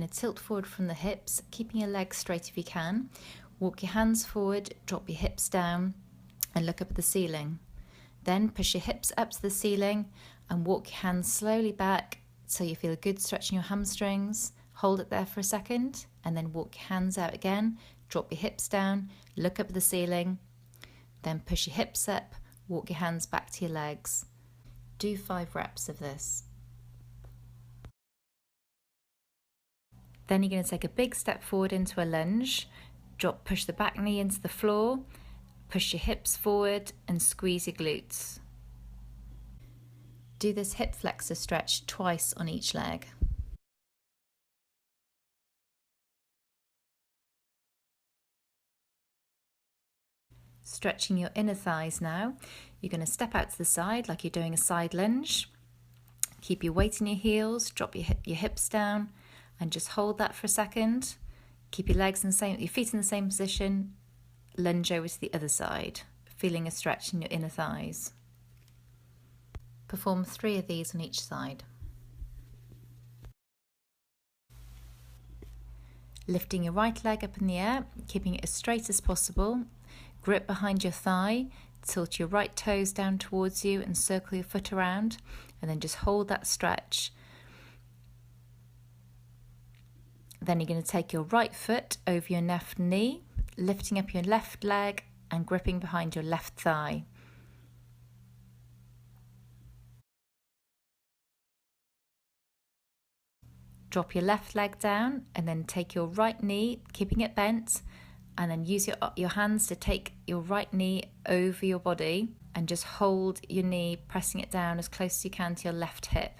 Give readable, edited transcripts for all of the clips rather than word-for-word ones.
going to tilt forward from the hips, keeping your legs straight if you can. Walk your hands forward, drop your hips down and look up at the ceiling. Then push your hips up to the ceiling and walk your hands slowly back so you feel a good stretch in your hamstrings. Hold it there for a second and then walk your hands out again. Drop your hips down, look up at the ceiling, then push your hips up, walk your hands back to your legs. Do 5 reps of this. Then you're going to take a big step forward into a lunge. Push the back knee into the floor, push your hips forward and squeeze your glutes. Do this hip flexor stretch twice on each leg. Stretching your inner thighs now. You're going to step out to the side like you're doing a side lunge. Keep your weight in your heels, drop your hips down and just hold that for a second. Keep your feet in the same position. Lunge over to the other side, feeling a stretch in your inner thighs. Perform 3 of these on each side. Lifting your right leg up in the air, keeping it as straight as possible. Grip behind your thigh, tilt your right toes down towards you and circle your foot around, and then just hold that stretch. Then you're going to take your right foot over your left knee, lifting up your left leg and gripping behind your left thigh. Drop your left leg down and then take your right knee, keeping it bent, and then use your hands to take your right knee over your body and just hold your knee, pressing it down as close as you can to your left hip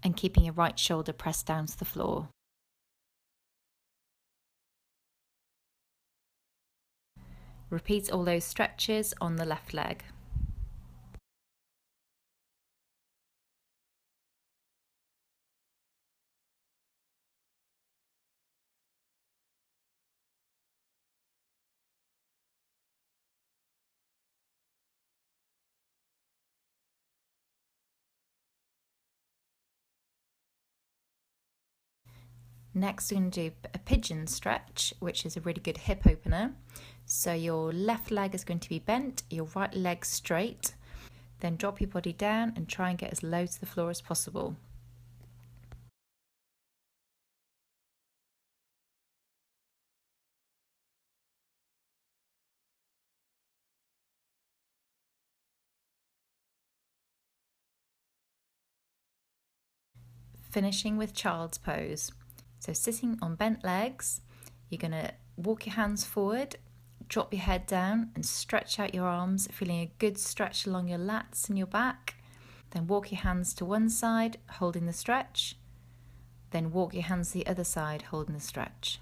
and keeping your right shoulder pressed down to the floor. Repeat all those stretches on the left leg. Next, we're going to do a pigeon stretch, which is a really good hip opener. So your left leg is going to be bent, your right leg straight. Then drop your body down and try and get as low to the floor as possible. Finishing with child's pose. So sitting on bent legs, you're going to walk your hands forward, drop your head down and stretch out your arms, feeling a good stretch along your lats and your back. Then walk your hands to one side, holding the stretch. Then walk your hands to the other side, holding the stretch.